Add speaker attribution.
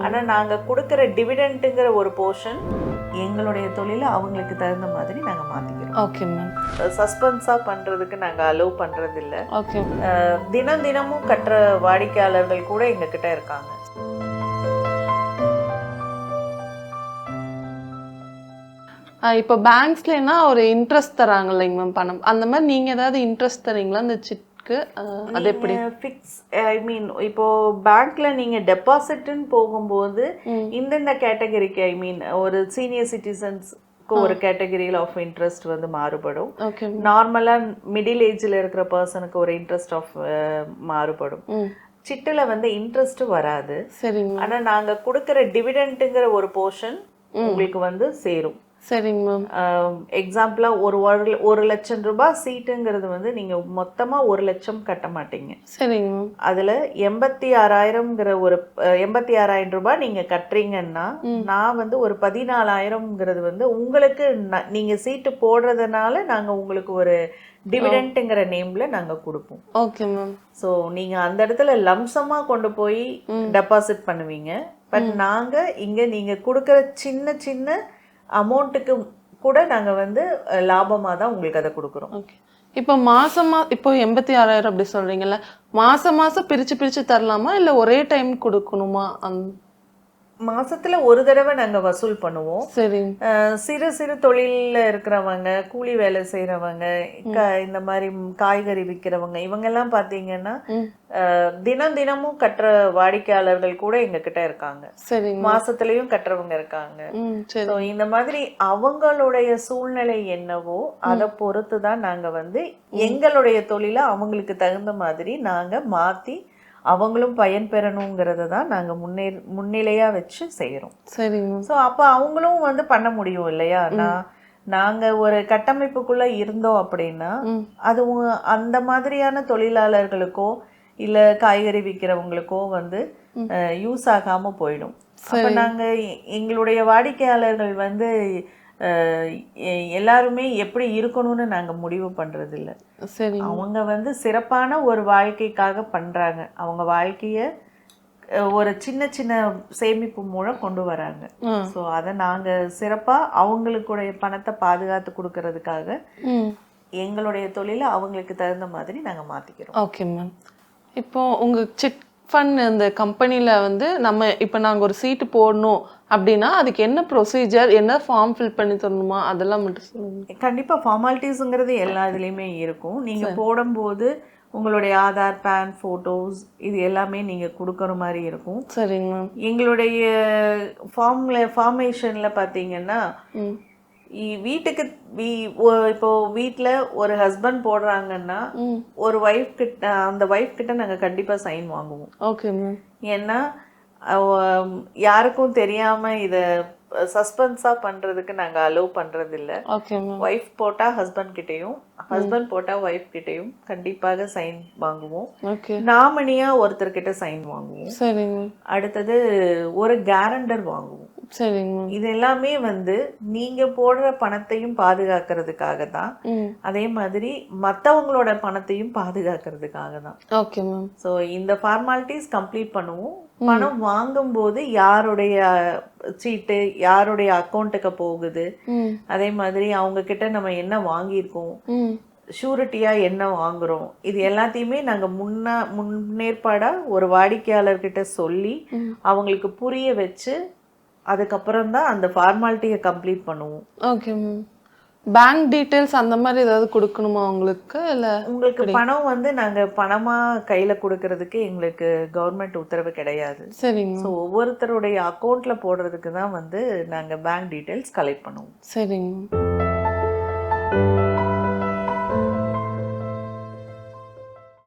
Speaker 1: ஆனால் நாங்கள் கொடுக்குற டிவிடெண்ட்டுங்கிற ஒரு போர்ஷன் எங்களுடைய தொழிலை அவங்களுக்கு தகுந்த மாதிரி நாங்கள் மாற்றிக்கிறோம்.
Speaker 2: Okay ma'am.
Speaker 1: சஸ்பென்ஸாக பண்ணுறதுக்கு நாங்கள் அலோவ் பண்ணுறதில்ல.
Speaker 2: ஓகே.
Speaker 1: தினமும் கட்டுற வாடிக்கையாளர்கள் கூட எங்ககிட்ட இருக்காங்க.
Speaker 2: இப்போ பேங்க்ஸ்லனா ஒரு இன்ட்ரெஸ்ட் தராங்க இல்லைங்க மேம் பணம், அந்த மாதிரி நீங்கள் ஏதாவது இன்ட்ரெஸ்ட் தரீங்களா அந்த சிட்க்கு? அது எப்படி
Speaker 1: ஃபிக்ஸ்? ஐ மீன் இப்போ பேங்க்ல நீங்கள் டெபாசிட்னு போகும்போது இந்தந்த கேட்டகரிக்கு, ஐ மீன் ஒரு சீனியர் சிட்டிசன்ஸ்க்கு ஒரு கேட்டகரியில் ஆஃப் இன்ட்ரெஸ்ட் வந்து மாறுபடும். நார்மலாக மிடில் ஏஜில் இருக்கிற பர்சனுக்கு ஒரு இன்ட்ரெஸ்ட் ஆஃப் மாறுபடும். சிட்டில் வந்து இன்ட்ரெஸ்ட் வராது.
Speaker 2: சரிங்க.
Speaker 1: ஆனால் நாங்கள் கொடுக்குற டிவிடெண்ட்டுங்கிற ஒரு போர்ஷன் உங்களுக்கு வந்து சேரும்.
Speaker 2: சரிங்க மேம்.
Speaker 1: எக்ஸாம்பிளாக ஒரு லட்சம் ரூபாய் சீட்டுங்கிறது வந்து நீங்கள் மொத்தமாக 1 லட்சம் கட்ட மாட்டீங்க.
Speaker 2: சரிங்க மேம்.
Speaker 1: அதில் 86,000ங்கிற ஒரு 86,000 ரூபாய் நீங்கள் கட்டுறீங்கன்னா நான் வந்து ஒரு 14,000ங்கிறது வந்து உங்களுக்கு நீங்கள் சீட்டு போடுறதுனால நாங்கள் உங்களுக்கு ஒரு டிவிடெண்ட்டுங்கிற நேமில் நாங்கள் கொடுப்போம்.
Speaker 2: Okay ma'am.
Speaker 1: ஸோ நீங்கள் அந்த இடத்துல லம்சமாக கொண்டு போய் டெபாசிட் பண்ணுவீங்க. பட் நாங்கள் இங்கே நீங்கள் கொடுக்குற சின்ன சின்ன அமௌண்ட்டுக்கு கூட நாங்கள் வந்து லாபமாக தான் உங்களுக்கு அதை கொடுக்குறோம்.
Speaker 2: ஓகே. இப்போ இப்போ 86,000 அப்படி சொல்கிறீங்கல்ல, மாதம் பிரித்து தரலாமா இல்லை ஒரே டைம் கொடுக்கணுமா?
Speaker 1: மாசத்துல ஒரு தடவை நாங்க வசூல் பண்ணுவோம்.
Speaker 2: சரி.
Speaker 1: சிறு தொழிலில் இருக்கிறவங்க, கூலி வேலை செய்யறவங்க, இந்த மாதிரி காய்கறி விற்கிறவங்க, இவங்கெல்லாம் பாத்தீங்கன்னா தினமும் கட்டுற வாடிக்கையாளர்கள் கூட எங்க கிட்ட இருக்காங்க.
Speaker 2: சரி.
Speaker 1: மாசத்துலயும் கட்டுறவங்க இருக்காங்க. இந்த மாதிரி அவங்களுடைய சூழ்நிலை என்னவோ அதை பொறுத்து தான் நாங்க வந்து எங்களுடைய தொழிலை அவங்களுக்கு தகுந்த மாதிரி நாங்க மாத்தி அவங்களும் பயன் பெறணுங்கிறத தான் நாங்கள் முன்னிலையாக வச்சு செய்கிறோம்.
Speaker 2: சரிங்க.
Speaker 1: ஸோ அப்போ அவங்களும் வந்து பண்ண முடியும் இல்லையா? நாங்கள் ஒரு கட்டமைப்புக்குள்ளே இருந்தோம் அப்படின்னா அது அந்த மாதிரியான தொழிலாளர்களுக்கோ இல்லை காய்கறி விற்கிறவங்களுக்கோ வந்து யூஸ் ஆகாமல் போயிடும். அப்போ நாங்கள் எங்களுடைய வாடிக்கையாளர்கள் வந்து எல்லாருமே எப்படி இருக்கணும்னு நாங்க முடிவு பண்றது இல்ல.
Speaker 2: சரி.
Speaker 1: அவங்க வந்து சிறப்பான ஒரு வாழ்க்கைக்காக பண்றாங்க. அவங்க வாழ்க்கைய ஒரு சின்ன சின்ன சேமிப்பு மூலம் கொண்டு வராங்க. ஸோ அதை நாங்க சிறப்பா அவங்களுடைய பணத்தை பாதுகாத்து கொடுக்கறதுக்காக எங்களுடைய தொழிலை அவங்களுக்கு தகுந்த மாதிரி நாங்க மாத்திக்கிறோம்.
Speaker 2: Okay ma'am. இப்போ உங்க சிட் ஃபண்ட் இந்த கம்பெனியில் வந்து இப்போ நாங்கள் ஒரு சீட்டு போடணும் அப்படின்னா அதுக்கு என்ன ப்ரொசீஜர், என்ன ஃபார்ம் ஃபில் பண்ணி தரணுமா, அதெல்லாம் மட்டும் சொல்லுங்கள்.
Speaker 1: கண்டிப்பாக ஃபார்மாலிட்டிஸுங்கிறது எல்லா இதுலேயுமே இருக்கும். நீங்கள் போடும்போது உங்களுடைய ஆதார், பேன், ஃபோட்டோஸ் இது எல்லாமே நீங்கள் கொடுக்குற மாதிரி இருக்கும்.
Speaker 2: சரிங்க மேம்.
Speaker 1: எங்களுடைய ஃபார்மேஷனில் பார்த்தீங்கன்னா வீட்டுக்கு இப்போ வீட்டில் ஒரு ஹஸ்பண்ட் போடுறாங்கன்னா ஒரு ஒய்ஃப் கிட்ட, அந்த ஒய்ஃப் கிட்ட நாங்கள் கண்டிப்பாக சைன் வாங்குவோம்.
Speaker 2: Okay ma'am.
Speaker 1: ஏன்னா யாருக்கும் தெரியாம இத சஸ்பென்ஸா பண்றதுக்கு நாங்க அலோவ் பண்றது இல்ல. ஒய்ஃப் போட்டா ஹஸ்பண்ட் கிட்டயும், ஹஸ்பண்ட் போட்டா ஒய்ஃப் கிட்டயும் கண்டிப்பாக சைன் வாங்குவோம். நாமினியா ஒருத்தர் கிட்ட சைன் வாங்குவோம். அடுத்தது ஒரு கேரண்டர் வாங்குவோம். இது எல்லாமே வந்து நீங்க போடுற பணத்தையும் பாதுகாக்கிறதுக்காக தான், அதே மாதிரி மத்தவங்களோட பணத்தையும் பாதுகாக்கிறதுக்காக தான்.
Speaker 2: Okay ma'am.
Speaker 1: ஸோ இந்த ஃபார்மாலிட்டிஸ் கம்ப்ளீட் பண்ணுவோம். பணம் வாங்கும் போது யாருடைய சீட்டு யாருடைய அக்கௌண்ட்டுக்கு போகுது, அதே மாதிரி அவங்க கிட்ட நம்ம என்ன வாங்கியிருக்கோம், ஷூரிட்டியா என்ன வாங்குறோம், இது எல்லாத்தையுமே நாங்க முன்னேற்பாடா ஒரு வாடிக்கையாளர்கிட்ட சொல்லி அவங்களுக்கு புரிய வச்சு அதுக்கப்புறம் தான் அந்த ஃபார்மாலிட்டியை கம்ப்ளீட் பண்ணுவோம்.
Speaker 2: Okay ma'am. பேங்க் டீடைல்ஸ் அந்த மாதிரி ஏதாவது கொடுக்கணுமா உங்களுக்கு? இல்லை
Speaker 1: உங்களுக்கு பணம் வந்து நாங்கள் பணமாக கையில் கொடுக்கறதுக்கு எங்களுக்கு கவர்மெண்ட் உத்தரவு கிடையாது.
Speaker 2: சரிங்க.
Speaker 1: ஸோ ஒவ்வொருத்தருடைய அக்கௌண்ட்டில் போடுறதுக்கு தான் வந்து நாங்கள் பேங்க் டீடைல்ஸ் கலெக்ட் பண்ணுவோம்.
Speaker 2: சரிங்க.